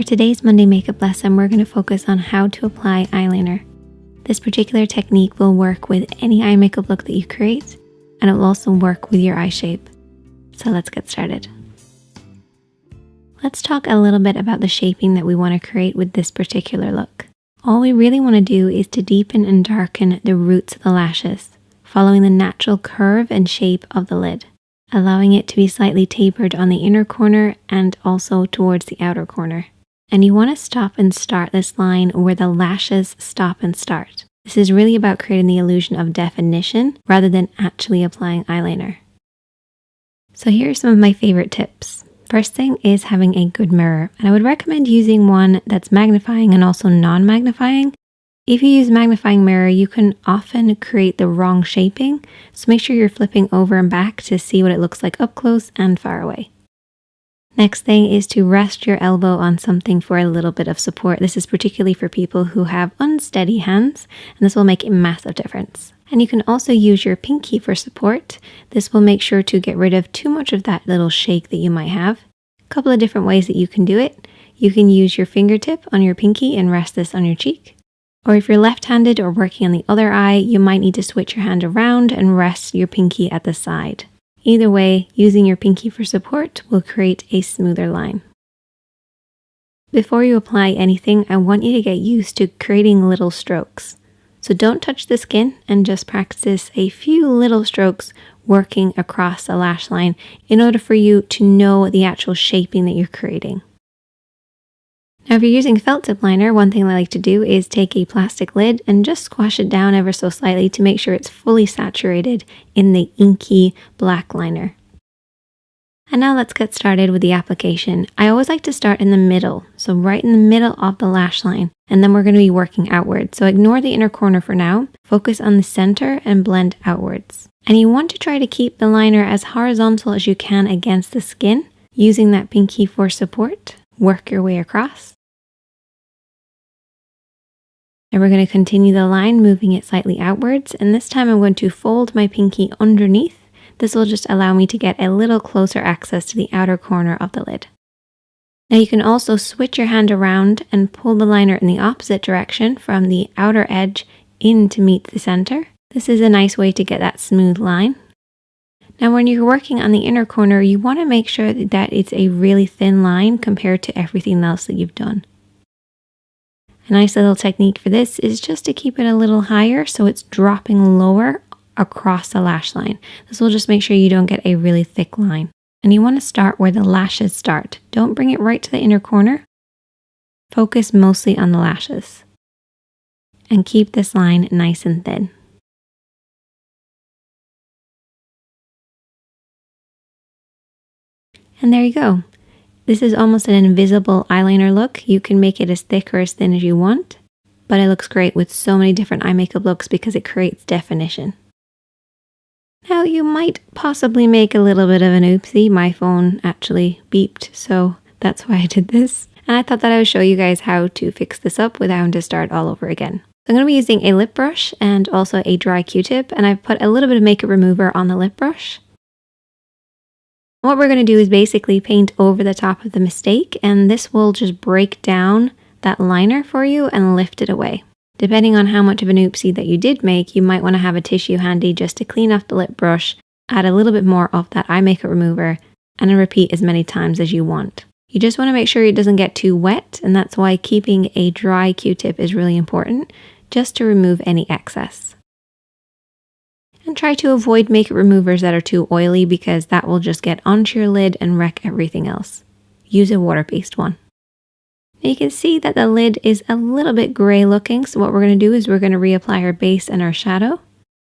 For today's Monday makeup lesson, we're going to focus on how to apply eyeliner. This particular technique will work with any eye makeup look that you create, and it will also work with your eye shape. So let's get started. Let's talk a little bit about the shaping that we want to create with this particular look. All we really want to do is to deepen and darken the roots of the lashes, following the natural curve and shape of the lid, allowing it to be slightly tapered on the inner corner and also towards the outer corner. And you want to stop and start this line where the lashes stop and start. This is really about creating the illusion of definition rather than actually applying eyeliner. So here are some of my favorite tips. First thing is having a good mirror, and I would recommend using one that's magnifying and also non-magnifying. If you use magnifying mirror, you can often create the wrong shaping, so make sure you're flipping over and back to see what it looks like up close and far away. Next thing is to rest your elbow on something for a little bit of support. This is particularly for people who have unsteady hands, and this will make a massive difference. And you can also use your pinky for support. This will make sure to get rid of too much of that little shake that you might have. A couple of different ways that you can do it. You can use your fingertip on your pinky and rest this on your cheek. Or if you're left-handed or working on the other eye, you might need to switch your hand around and rest your pinky at the side. Either way, using your pinky for support will create a smoother line. Before you apply anything, I want you to get used to creating little strokes. So don't touch the skin and just practice a few little strokes working across the lash line in order for you to know the actual shaping that you're creating. Now if you're using felt tip liner, one thing I like to do is take a plastic lid and just squash it down ever so slightly to make sure it's fully saturated in the inky black liner. And now let's get started with the application. I always like to start in the middle, so right in the middle of the lash line, and then we're going to be working outward. So ignore the inner corner for now, focus on the center and blend outwards. And you want to try to keep the liner as horizontal as you can against the skin, using that pinky for support. Work your way across. And we're going to continue the line, moving it slightly outwards, and this time I'm going to fold my pinky underneath. This will just allow me to get a little closer access to the outer corner of the lid. Now you can also switch your hand around and pull the liner in the opposite direction from the outer edge in to meet the center. This is a nice way to get that smooth line. Now when you're working on the inner corner, you want to make sure that it's a really thin line compared to everything else that you've done. A nice little technique for this is just to keep it a little higher so it's dropping lower across the lash line. This will just make sure you don't get a really thick line. And you want to start where the lashes start. Don't bring it right to the inner corner. Focus mostly on the lashes. And keep this line nice and thin. And there you go. This is almost an invisible eyeliner look. You can make it as thick or as thin as you want, but it looks great with so many different eye makeup looks because it creates definition. Now you might possibly make a little bit of an oopsie. My phone actually beeped, so that's why I did this. And I thought that I would show you guys how to fix this up without having to start all over again. So I'm going to be using a lip brush and also a dry Q-tip, and I've put a little bit of makeup remover on the lip brush. What we're going to do is basically paint over the top of the mistake, and this will just break down that liner for you and lift it away. Depending on how much of an oopsie that you did make, you might want to have a tissue handy just to clean off the lip brush, add a little bit more of that eye makeup remover, and then repeat as many times as you want. You just want to make sure it doesn't get too wet, and that's why keeping a dry Q-tip is really important, just to remove any excess. And try to avoid makeup removers that are too oily because that will just get onto your lid and wreck everything else. Use a water-based one. Now you can see that the lid is a little bit gray looking, so what we're going to do is we're going to reapply our base and our shadow.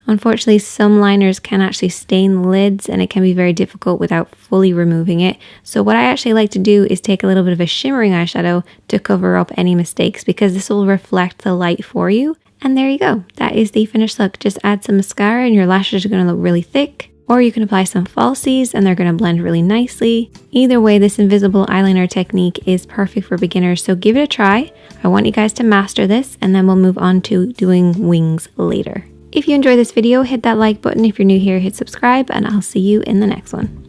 Unfortunately, some liners can actually stain the lids and it can be very difficult without fully removing it. So what I actually like to do is take a little bit of a shimmering eyeshadow to cover up any mistakes because this will reflect the light for you. And there you go. That is the finished look. Just add some mascara and your lashes are going to look really thick. Or you can apply some falsies and they're going to blend really nicely. Either way, this invisible eyeliner technique is perfect for beginners, so give it a try. I want you guys to master this and then we'll move on to doing wings later. If you enjoyed this video, hit that like button. If you're new here, hit subscribe and I'll see you in the next one.